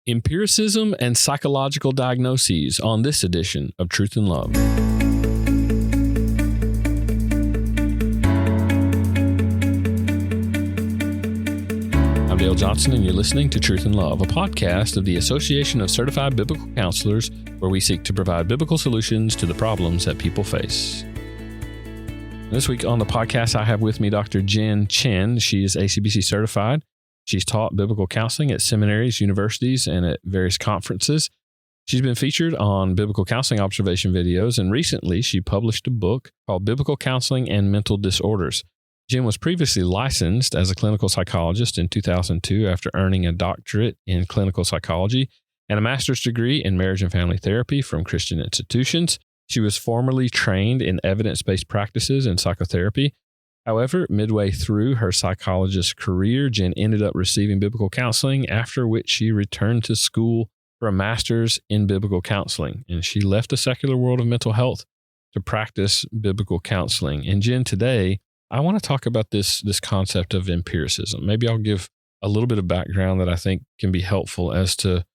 Empiricism and Psychological Diagnoses on this edition of Truth and Love. I'm Dale Johnson, and you're listening to Truth and Love, a podcast of the Association of Certified Biblical Counselors, where we seek to provide biblical solutions to the problems that people face. This week on the podcast, I have with me Dr. Jenn Chen. She is ACBC certified. She's taught biblical counseling at seminaries, universities, and at various conferences. She's been featured on biblical counseling observation videos, and recently she published a book called Biblical Counseling and Mental Disorders. Jenn was previously licensed as a clinical psychologist in 2002 after earning a doctorate in clinical psychology and a master's degree in marriage and family therapy from Christian institutions. She was formerly trained in evidence-based practices in psychotherapy. However, midway through her psychologist career, Jenn ended up receiving biblical counseling, after which she returned to school for a master's in biblical counseling. And she left the secular world of mental health to practice biblical counseling. And Jenn, today, I want to talk about this concept of empiricism. Maybe I'll give a little bit of background that I think can be helpful as to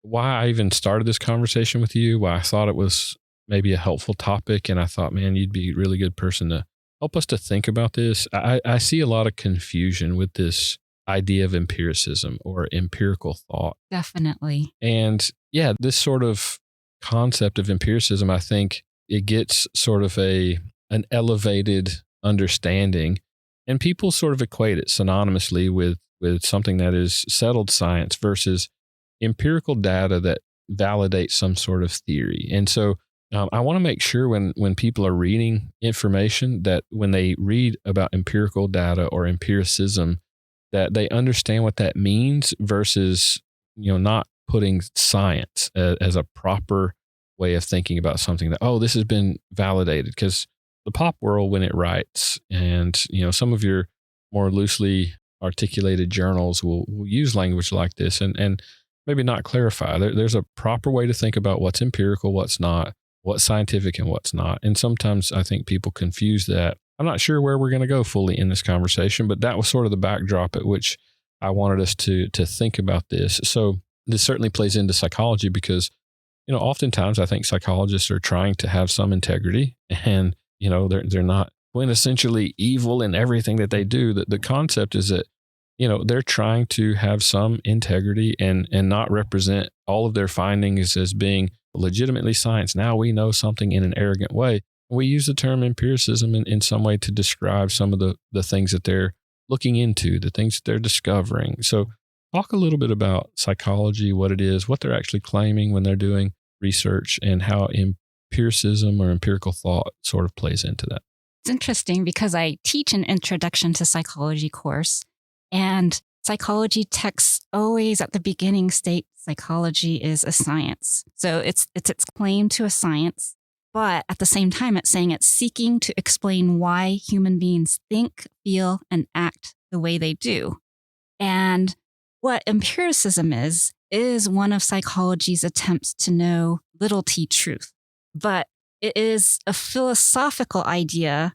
why I even started this conversation with you, why I thought it was maybe a helpful topic. And I thought, man, you'd be a really good person to help us to think about this. I see a lot of confusion with this idea of empiricism or empirical thought. Definitely. And yeah, this sort of concept of empiricism, I think it gets sort of an elevated understanding, and people sort of equate it synonymously with something that is settled science versus empirical data that validates some sort of theory. And so I want to make sure when people are reading information that when they read about empirical data or empiricism, that they understand what that means versus, not putting science as a proper way of thinking about something that, this has been validated. Because the pop world, when it writes, and, some of your more loosely articulated journals will use language like this and maybe not clarify. There's a proper way to think about what's empirical, what's not, what's scientific and what's not. And sometimes I think people confuse that. I'm not sure where we're going to go fully in this conversation, but that was sort of the backdrop at which I wanted us to think about this. So this certainly plays into psychology because, oftentimes I think psychologists are trying to have some integrity and, they're not quintessentially evil in everything that they do. The concept is that, they're trying to have some integrity and not represent all of their findings as being legitimately science. Now we know something in an arrogant way. We use the term empiricism in some way to describe some of the things that they're looking into, the things that they're discovering. So talk a little bit about psychology, what it is, what they're actually claiming when they're doing research, and how empiricism or empirical thought sort of plays into that. It's interesting because I teach an introduction to psychology course, and psychology texts always at the beginning state psychology is a science. So it's its claim to a science, but at the same time, it's saying it's seeking to explain why human beings think, feel, and act the way they do. And what empiricism is one of psychology's attempts to know little t truth. But it is a philosophical idea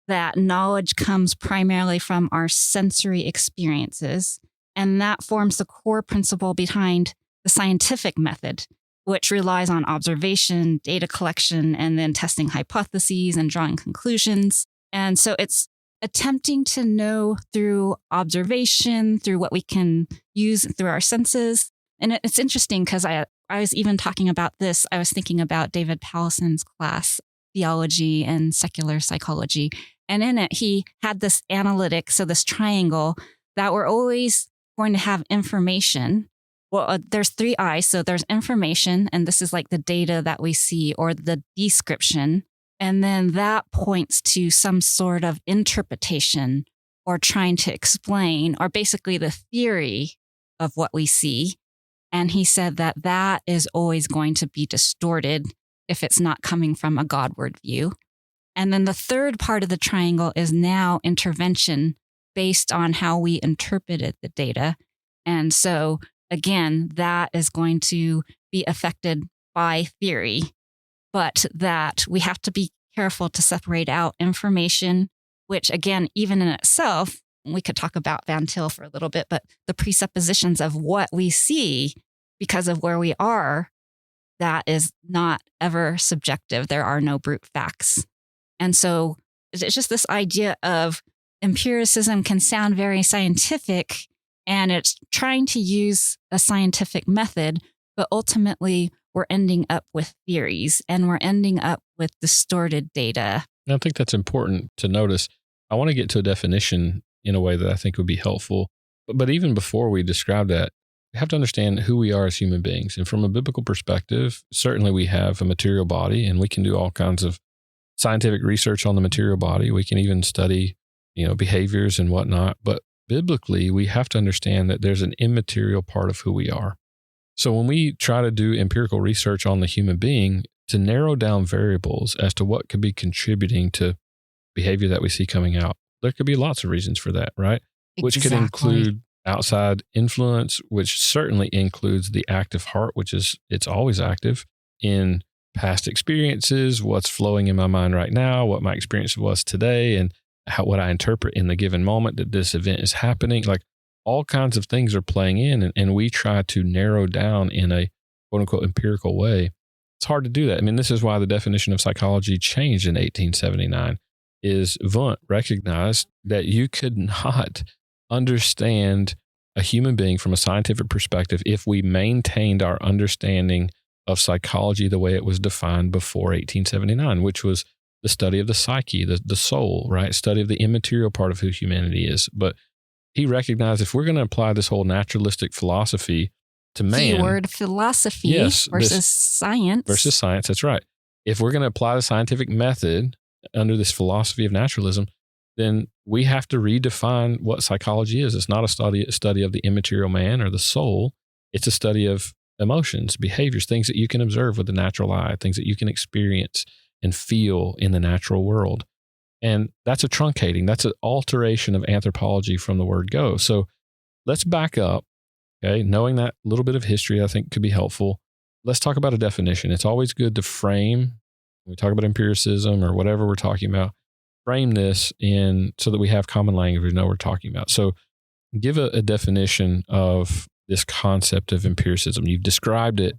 that knowledge comes primarily from our sensory experiences, and that forms the core principle behind the scientific method, which relies on observation, data collection, and then testing hypotheses and drawing conclusions. And so it's attempting to know through observation, through what we can use through our senses. And it's interesting because I was even talking about this. I was thinking about David Powlison's class, Theology and Secular Psychology. And in it, he had this analytic, so this triangle, that we're always going to have information. Well, there's 3 I's. So there's information, and this is like the data that we see, or the description. And then that points to some sort of interpretation or trying to explain, or basically the theory of what we see. And he said that is always going to be distorted if it's not coming from a Godward view. And then the third part of the triangle is now intervention based on how we interpreted the data. And so again, that is going to be affected by theory, but that we have to be careful to separate out information, which again, even in itself, we could talk about Van Til for a little bit, but the presuppositions of what we see because of where we are, that is not ever subjective. There are no brute facts. And so it's just this idea of empiricism can sound very scientific, and it's trying to use a scientific method, but ultimately we're ending up with theories and we're ending up with distorted data. And I think that's important to notice. I want to get to a definition in a way that I think would be helpful. But even before we describe that, we have to understand who we are as human beings. And from a biblical perspective, certainly we have a material body, and we can do all kinds of scientific research on the material body. We can even study, behaviors and whatnot. But biblically, we have to understand that there's an immaterial part of who we are. So when we try to do empirical research on the human being to narrow down variables as to what could be contributing to behavior that we see coming out, there could be lots of reasons for that, right? Which could include outside influence, which certainly includes the active heart, it's always active in past experiences, what's flowing in my mind right now, what my experience was today, and what I interpret in the given moment that this event is happening. Like all kinds of things are playing in, and we try to narrow down in a quote unquote empirical way. It's hard to do that. I mean, this is why the definition of psychology changed in 1879. Is Wundt recognized that you could not understand a human being from a scientific perspective if we maintained our understanding of psychology the way it was defined before 1879, which was the study of the psyche, the soul, right? Study of the immaterial part of who humanity is. But he recognized if we're going to apply this whole naturalistic philosophy to man. Keyword philosophy versus science. Versus science, that's right. If we're going to apply the scientific method under this philosophy of naturalism, then we have to redefine what psychology is. It's not a study of the immaterial man or the soul. It's a study of emotions, behaviors, things that you can observe with the natural eye, things that you can experience and feel in the natural world. And that's a truncating. That's an alteration of anthropology from the word go. So let's back up. Okay. Knowing that little bit of history, I think could be helpful. Let's talk about a definition. It's always good to frame, when we talk about empiricism or whatever we're talking about, frame this in so that we have common language, we know what we're talking about. So give a definition of this concept of empiricism. You've described it.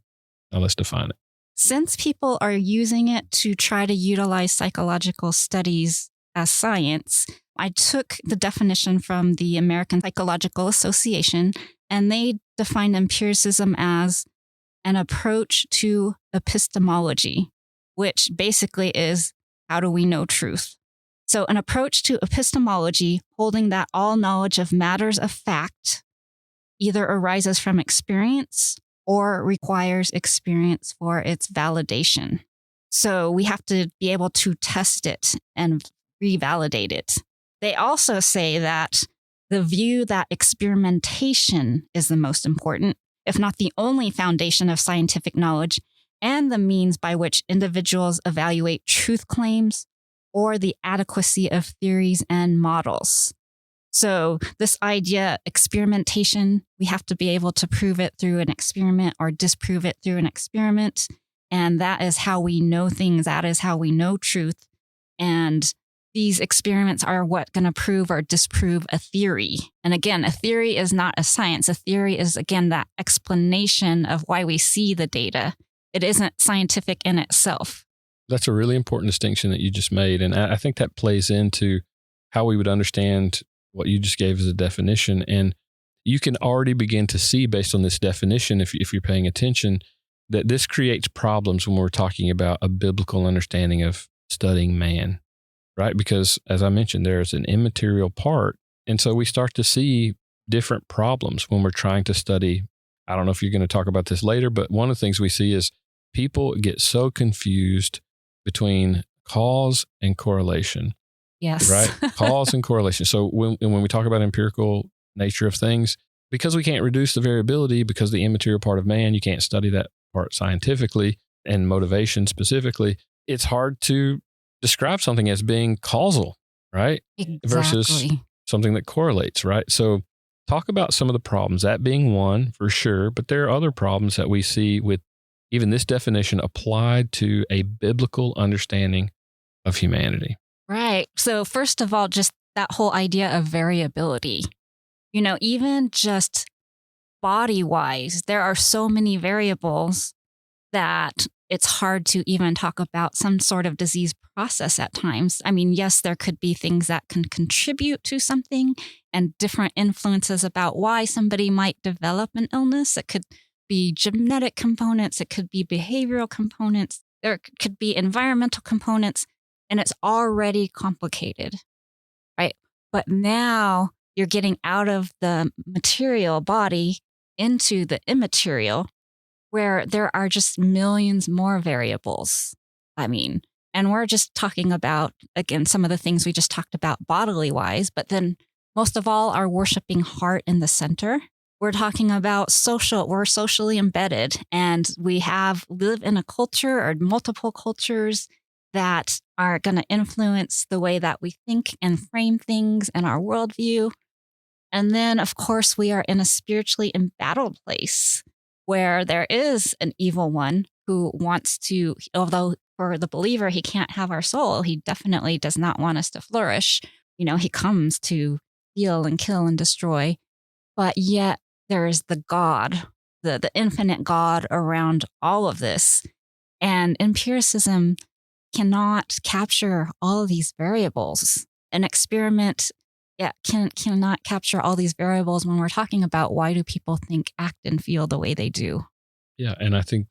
Now let's define it. Since people are using it to try to utilize psychological studies as science, I took the definition from the American Psychological Association, and they defined empiricism as an approach to epistemology, which basically is how do we know truth? So an approach to epistemology holding that all knowledge of matters of fact either arises from experience or requires experience for its validation. So we have to be able to test it and revalidate it. They also say that the view that experimentation is the most important, if not the only foundation of scientific knowledge, and the means by which individuals evaluate truth claims or the adequacy of theories and models. So this idea, experimentation, we have to be able to prove it through an experiment or disprove it through an experiment. And that is how we know things. That is how we know truth. And these experiments are what going to prove or disprove a theory. And again, a theory is not a science. A theory is, again, that explanation of why we see the data. It isn't scientific in itself. That's a really important distinction that you just made. And I think that plays into how we would understand what you just gave as a definition. And you can already begin to see based on this definition, if you're paying attention, that this creates problems when we're talking about a biblical understanding of studying man, right? Because as I mentioned, there's an immaterial part. And so we start to see different problems when we're trying to study. I don't know if you're going to talk about this later, but one of the things we see is people get so confused between cause and correlation. Yes. Right? Cause and correlation. So when we talk about empirical nature of things, because we can't reduce the variability, because the immaterial part of man, you can't study that part scientifically and motivation specifically, it's hard to describe something as being causal, right? Exactly. Versus something that correlates, right? So talk about some of the problems, that being one for sure, but there are other problems that we see with even this definition applied to a biblical understanding of humanity. Right. So first of all, just that whole idea of variability, even just body-wise, there are so many variables that it's hard to even talk about some sort of disease process at times. I mean, yes, there could be things that can contribute to something and different influences about why somebody might develop an illness. It could be genetic components. It could be behavioral components. There could be environmental components, and it's already complicated, right? But now you're getting out of the material body into the immaterial, where there are just millions more variables. I mean, and we're just talking about, again, some of the things we just talked about bodily wise, but then most of all, our worshiping heart in the center. We're talking about we're socially embedded, and we live in a culture or multiple cultures that are going to influence the way that we think and frame things and our worldview. And then, of course, we are in a spiritually embattled place where there is an evil one who wants to, although for the believer, he can't have our soul. He definitely does not want us to flourish. He comes to steal and kill and destroy. But yet there is the God, the infinite God around all of this. And empiricism cannot capture all of these variables. An experiment cannot capture all these variables when we're talking about why do people think, act, and feel the way they do. Yeah, and I think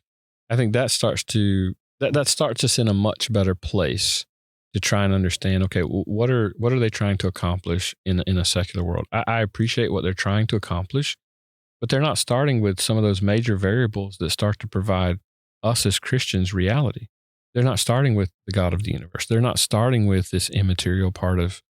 that starts us in a much better place to try and understand. Okay, what are they trying to accomplish in a secular world? I appreciate what they're trying to accomplish, but they're not starting with some of those major variables that start to provide us as Christians reality. They're not starting with the God of the universe. They're not starting with this immaterial part of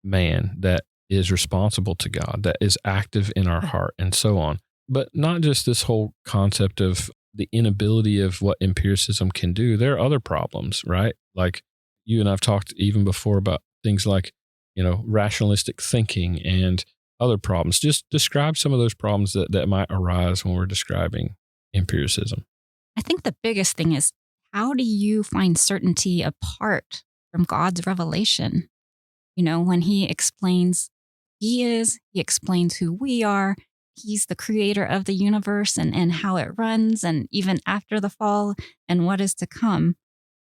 man that is responsible to God, that is active in our heart, and so on. But not just this whole concept of the inability of what empiricism can do. There are other problems, right? Like you and I've talked even before about things like, rationalistic thinking and other problems. Just describe some of those problems that might arise when we're describing empiricism. I think the biggest thing is, how do you find certainty apart from God's revelation? When he explains he explains who we are. He's the creator of the universe and how it runs, and even after the fall and what is to come.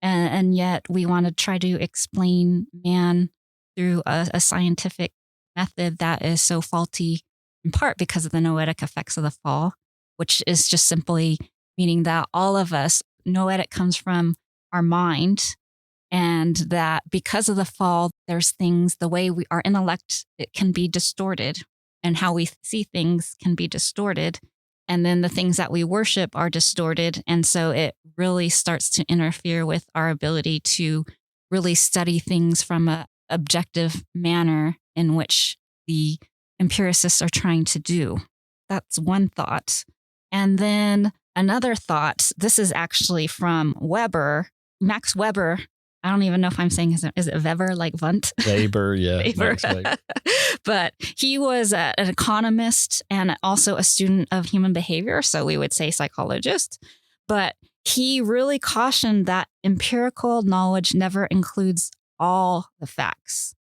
And yet we want to try to explain man through a scientific method that is so faulty, in part because of the noetic effects of the fall, which is just simply meaning that all of us, noetic comes from our mind, and that because of the fall, there's things, the way our intellect, it can be distorted, and how we see things can be distorted. And then the things that we worship are distorted. And so it really starts to interfere with our ability to really study things from an objective manner in which the empiricists are trying to do. That's one thought. And then another thought, this is actually from Weber, Max Weber. I don't even know if I'm saying, is it Weber, like Wundt? Weber, yeah. Weber. But he was an economist and also a student of human behavior. So we would say psychologist. But he really cautioned that empirical knowledge never includes all the facts,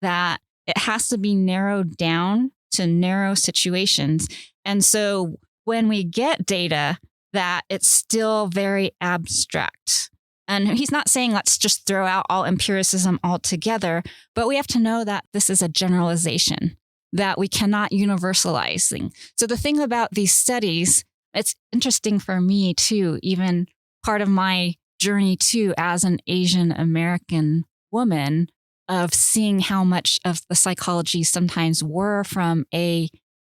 that it has to be narrowed down to narrow situations. And so when we get data, that it's still very abstract. And he's not saying let's just throw out all empiricism altogether, but we have to know that this is a generalization, that we cannot universalize things. So the thing about these studies, it's interesting for me too, even part of my journey too, as an Asian American woman, of seeing how much of the psychology sometimes were from a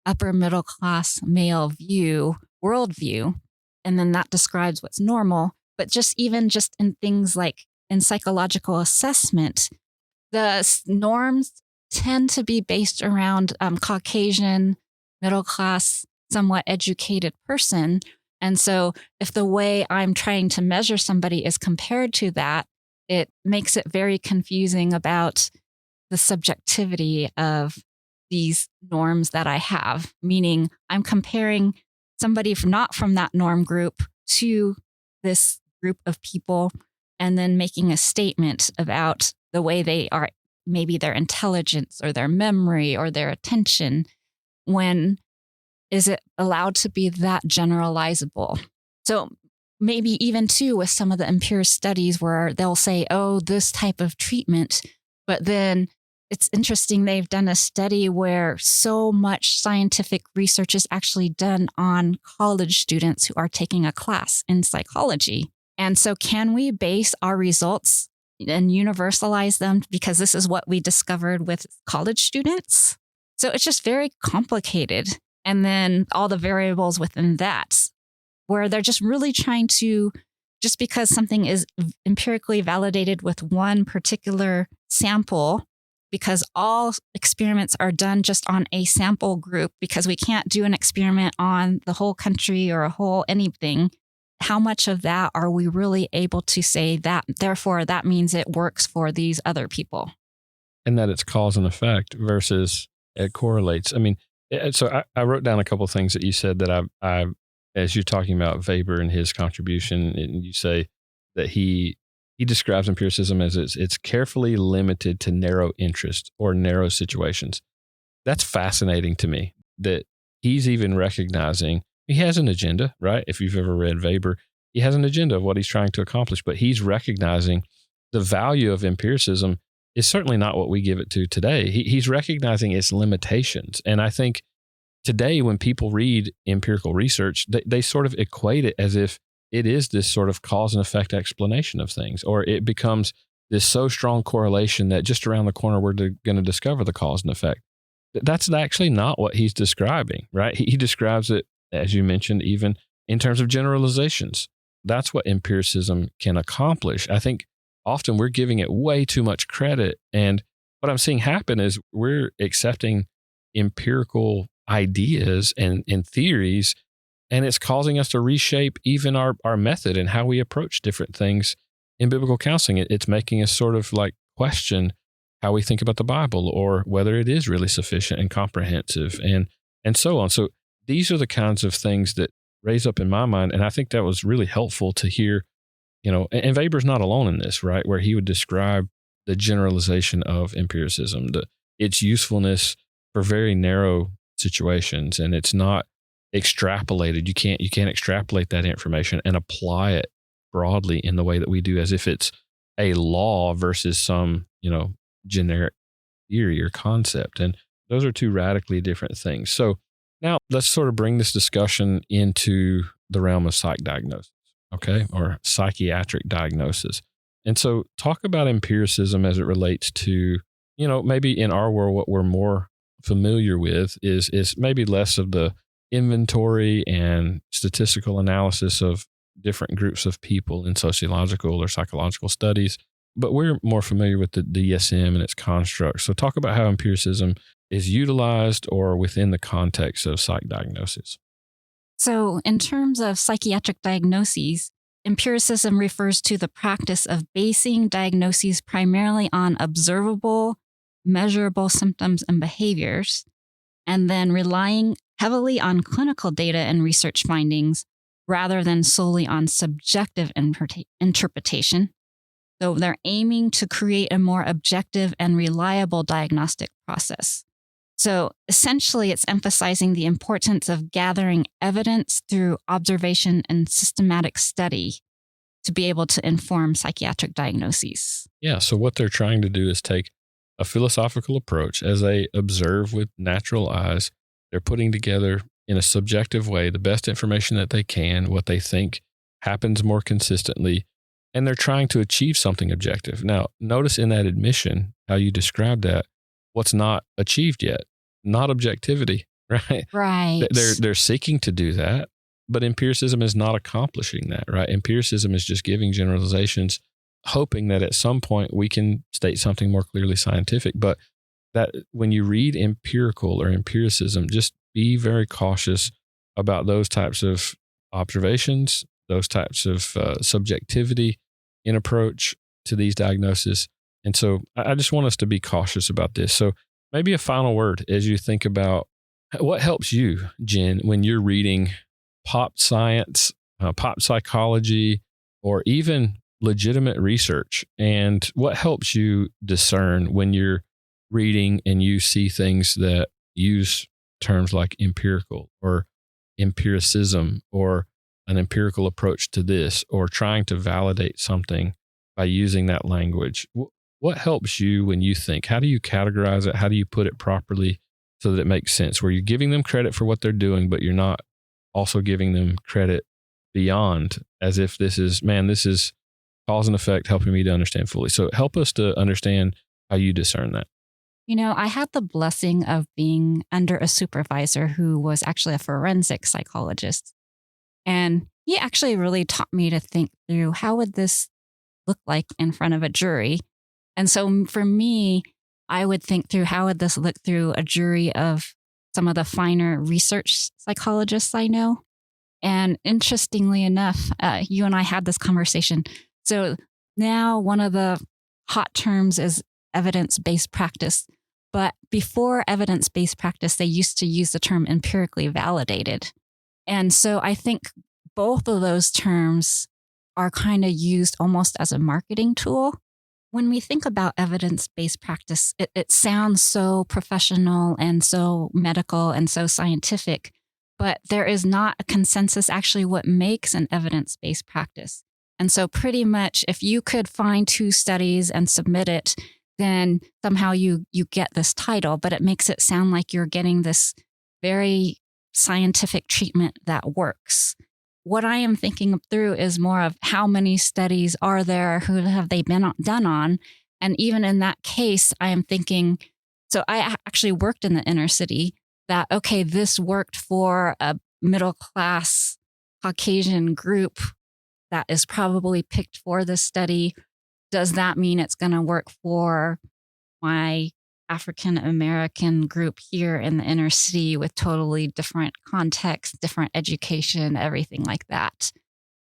upper middle class male worldview. And then that describes what's normal. But just in things like in psychological assessment, the norms tend to be based around Caucasian, middle class, somewhat educated person. And so if the way I'm trying to measure somebody is compared to that, it makes it very confusing about the subjectivity of these norms that I have, meaning I'm comparing somebody not from that norm group to this group of people, and then making a statement about the way they are, maybe their intelligence or their memory or their attention, when is it allowed to be that generalizable? So maybe even too with some of the empiric studies where they'll say, oh, this type of treatment, but then it's interesting. They've done a study where so much scientific research is actually done on college students who are taking a class in psychology. And so can we base our results and universalize them because this is what we discovered with college students? So it's just very complicated. And then all the variables within that, where they're just really trying to, just because something is empirically validated with one particular sample, because all experiments are done just on a sample group, because we can't do an experiment on the whole country or a whole anything. How much of that are we really able to say that, therefore, that means it works for these other people? And that it's cause and effect versus it correlates. I mean, so I wrote down a couple of things that you said that I as you're talking about Weber and his contribution, and you say that he describes empiricism as it's carefully limited to narrow interest or narrow situations. That's fascinating to me that he's even recognizing he has an agenda, right? If you've ever read Weber, he has an agenda of what he's trying to accomplish, but he's recognizing the value of empiricism is certainly not what we give it to today. He's recognizing its limitations. And I think today when people read empirical research, they sort of equate it as if it is this sort of cause and effect explanation of things, or it becomes this so strong correlation that just around the corner we're going to discover the cause and effect. That's actually not what he's describing, right? He describes it, as you mentioned, even in terms of generalizations. That's what empiricism can accomplish. I think often we're giving it way too much credit. And what I'm seeing happen is we're accepting empirical ideas and theories, and it's causing us to reshape even our method and how we approach different things in biblical counseling. It's making us sort of like question how we think about the Bible or whether it is really sufficient and comprehensive and so on. So these are the kinds of things that raise up in my mind. And I think that was really helpful to hear, and Weber's not alone in this, right? Where he would describe the generalization of empiricism, its usefulness for very narrow situations. And it's not extrapolated. You can't extrapolate that information and apply it broadly in the way that we do, as if it's a law versus some, generic theory or concept. And those are two radically different things. So now let's sort of bring this discussion into the realm of psych diagnosis, okay, or psychiatric diagnosis. And so talk about empiricism as it relates to, maybe in our world, what we're more familiar with is maybe less of the inventory and statistical analysis of different groups of people in sociological or psychological studies, but we're more familiar with the DSM and its constructs. So talk about how empiricism is utilized or within the context of psych diagnosis. So in terms of psychiatric diagnoses, empiricism refers to the practice of basing diagnoses primarily on observable, measurable symptoms and behaviors, and then relying heavily on clinical data and research findings rather than solely on subjective interpretation. So they're aiming to create a more objective and reliable diagnostic process. So essentially, it's emphasizing the importance of gathering evidence through observation and systematic study to be able to inform psychiatric diagnoses. Yeah, so what they're trying to do is take a philosophical approach as they observe with natural eyes. They're putting together in a subjective way the best information that they can, what they think happens more consistently, and they're trying to achieve something objective. Now, notice in that admission, how you described that, what's not achieved yet, not objectivity, right? Right. They're seeking to do that, but empiricism is not accomplishing that, right? Empiricism is just giving generalizations, hoping that at some point we can state something more clearly scientific. But that when you read empirical or empiricism, just be very cautious about those types of observations, those types of subjectivity in approach to these diagnoses. And so I just want us to be cautious about this. So maybe a final word as you think about what helps you, Jen, when you're reading pop science, pop psychology, or even legitimate research, and what helps you discern when you're reading and you see things that use terms like empirical or empiricism or an empirical approach to this, or trying to validate something by using that language. What helps you when you think? How do you categorize it? How do you put it properly so that it makes sense, where you're giving them credit for what they're doing, but you're not also giving them credit beyond, as if this is cause and effect helping me to understand fully. So help us to understand how you discern that. I had the blessing of being under a supervisor who was actually a forensic psychologist. And he actually really taught me to think through, how would this look like in front of a jury? And so for me, I would think through, how would this look through a jury of some of the finer research psychologists I know? And interestingly enough, you and I had this conversation. So now one of the hot terms is evidence-based practice. But before evidence-based practice, they used to use the term empirically validated. And so I think both of those terms are kind of used almost as a marketing tool. When we think about evidence-based practice, it sounds so professional and so medical and so scientific, but there is not a consensus actually what makes an evidence-based practice. And so pretty much if you could find 2 studies and submit it, then somehow you get this title, but it makes it sound like you're getting this very scientific treatment that works. What I am thinking through is more of how many studies are there, who have they been done on? And even in that case, I am thinking, so I actually worked in the inner city, that, okay, this worked for a middle class Caucasian group that is probably picked for this study. Does that mean it's going to work for my African American group here in the inner city with totally different context, different education, everything like that?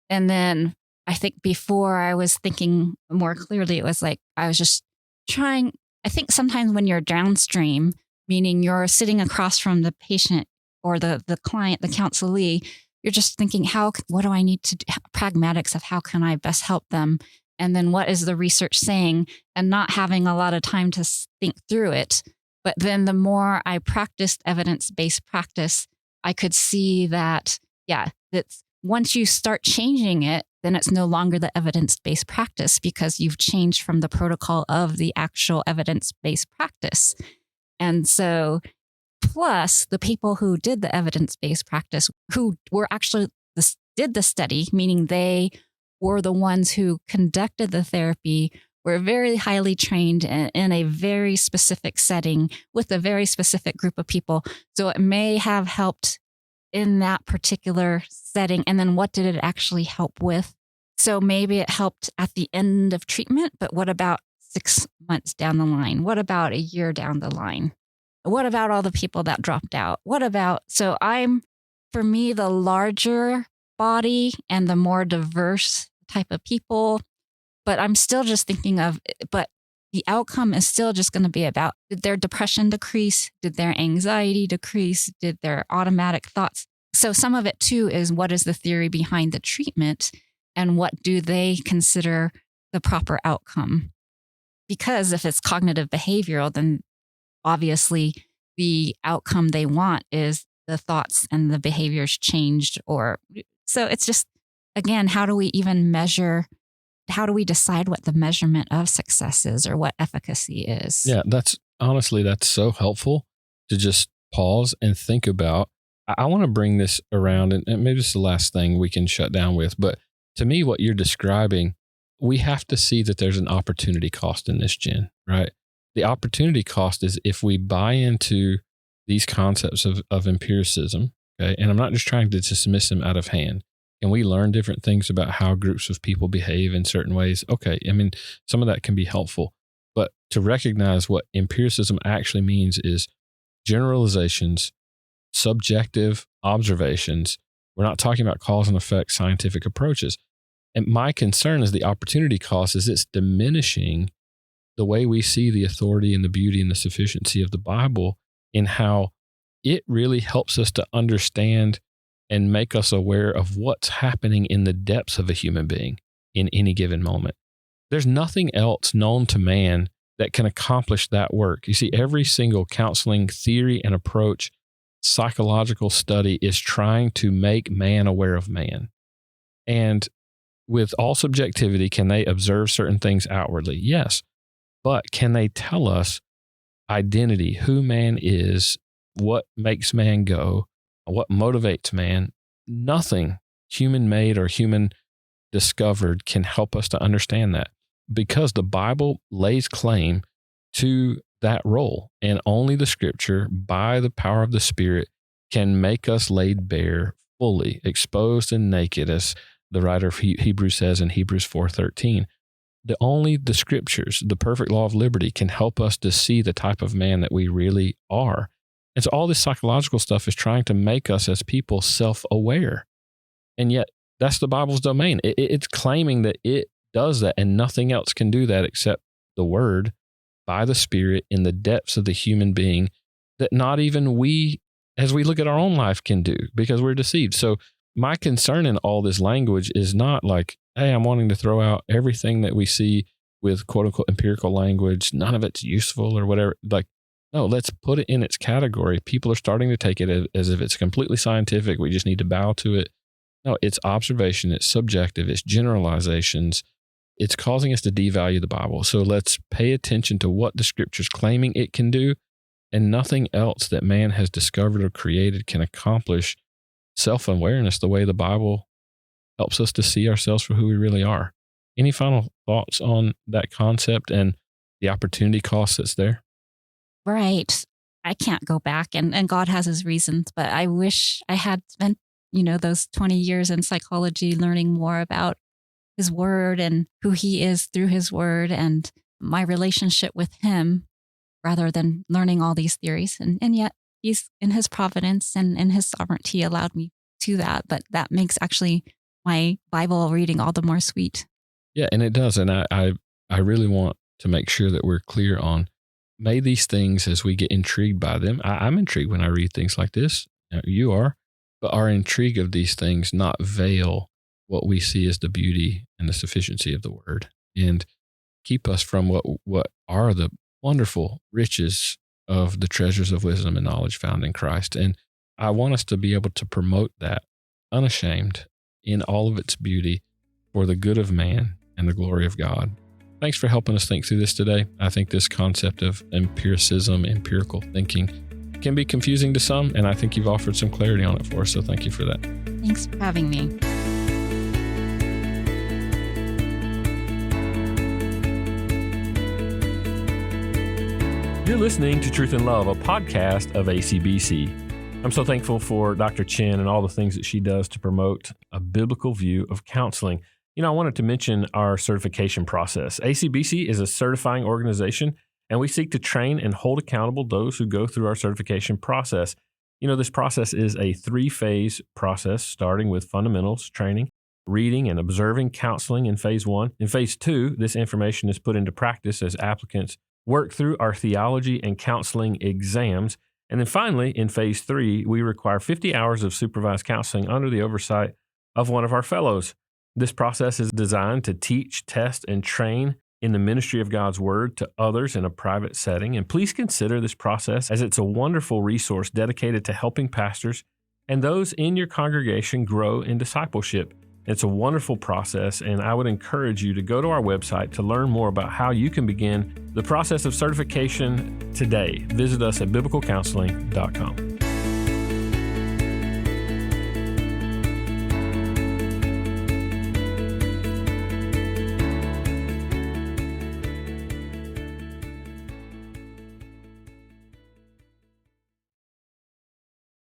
And then I think before I was thinking more clearly, it was like I was just trying. I think sometimes when you're downstream, meaning you're sitting across from the patient or the client, the counselee, you're just thinking, what do I need to do? Pragmatics of how can I best help them? And then what is the research saying, and not having a lot of time to think through it. But then the more I practiced evidence-based practice, I could see that, that's once you start changing it, then it's no longer the evidence-based practice, because you've changed from the protocol of the actual evidence-based practice. And so plus the people who did the evidence-based practice, who were actually did the study, meaning they were the ones who conducted the therapy, were very highly trained in a very specific setting with a very specific group of people. So it may have helped in that particular setting. And then what did it actually help with? So maybe it helped at the end of treatment, but what about 6 months down the line? What about a year down the line? What about all the people that dropped out? For me, the larger body and the more diverse type of people, but I'm still just thinking but the outcome is still just going to be about, did their depression decrease? Did their anxiety decrease? Did their automatic thoughts? So some of it too is, what is the theory behind the treatment and what do they consider the proper outcome? Because if it's cognitive behavioral, then obviously the outcome they want is the thoughts and the behaviors changed. So it's just, again, how do we even measure? How do we decide what the measurement of success is or what efficacy is? Yeah, that's so helpful to just pause and think about. I want to bring this around, and maybe it's the last thing we can shut down with. But to me, what you're describing, we have to see that there's an opportunity cost in this, Jen, right? The opportunity cost is if we buy into these concepts of empiricism, okay, and I'm not just trying to dismiss them out of hand. Can we learn different things about how groups of people behave in certain ways? Okay, I mean, some of that can be helpful. But to recognize what empiricism actually means is generalizations, subjective observations. We're not talking about cause and effect scientific approaches. And my concern is the opportunity cost is it's diminishing the way we see the authority and the beauty and the sufficiency of the Bible, in how it really helps us to understand and make us aware of what's happening in the depths of a human being in any given moment. There's nothing else known to man that can accomplish that work. You see, every single counseling theory and approach psychological study is trying to make man aware of man. And with all subjectivity, can they observe certain things outwardly? Yes. But can they tell us identity, who man is, what makes man go, what motivates man? Nothing human-made or human-discovered can help us to understand that, because the Bible lays claim to that role, and only the Scripture, by the power of the Spirit, can make us laid bare, fully exposed and naked, as the writer of Hebrews says in Hebrews 4:13. Only the Scriptures, the perfect law of liberty, can help us to see the type of man that we really are. And so all this psychological stuff is trying to make us as people self-aware. And yet that's the Bible's domain. It's claiming that it does that, and nothing else can do that except the Word by the Spirit in the depths of the human being, that not even we, as we look at our own life, can do, because we're deceived. So my concern in all this language is not like, hey, I'm wanting to throw out everything that we see with quote unquote empirical language. None of it's useful or whatever. Like, no, let's put it in its category. People are starting to take it as if it's completely scientific. We just need to bow to it. No, it's observation. It's subjective. It's generalizations. It's causing us to devalue the Bible. So let's pay attention to what the Scripture's claiming it can do, and nothing else that man has discovered or created can accomplish self-awareness the way the Bible helps us to see ourselves for who we really are. Any final thoughts on that concept and the opportunity cost that's there? Right. I can't go back, and God has his reasons, but I wish I had spent, those 20 years in psychology learning more about his word and who he is through his word and my relationship with him, rather than learning all these theories. And yet he's, in his providence and in his sovereignty, allowed me to that. But that makes actually my Bible reading all the more sweet. Yeah, and it does. And I really want to make sure that we're clear on, may these things, as we get intrigued by them, I'm intrigued when I read things like this. You are. But our intrigue of these things not veil what we see as the beauty and the sufficiency of the Word, and keep us from what are the wonderful riches of the treasures of wisdom and knowledge found in Christ. And I want us to be able to promote that unashamed in all of its beauty for the good of man and the glory of God. Thanks for helping us think through this today. I think this concept of empiricism, empirical thinking, can be confusing to some, and I think you've offered some clarity on it for us, so thank you for that. Thanks for having me. You're listening to Truth and Love, a podcast of ACBC. I'm so thankful for Dr. Chen and all the things that she does to promote a biblical view of counseling. I wanted to mention our certification process. ACBC is a certifying organization, and we seek to train and hold accountable those who go through our certification process. This process is a 3-phase process, starting with fundamentals training, reading and observing counseling in phase 1. In phase 2, this information is put into practice as applicants work through our theology and counseling exams. And then finally, in phase 3, we require 50 hours of supervised counseling under the oversight of one of our fellows. This process is designed to teach, test, and train in the ministry of God's Word to others in a private setting. And please consider this process, as it's a wonderful resource dedicated to helping pastors and those in your congregation grow in discipleship. It's a wonderful process, and I would encourage you to go to our website to learn more about how you can begin the process of certification today. Visit us at biblicalcounseling.com.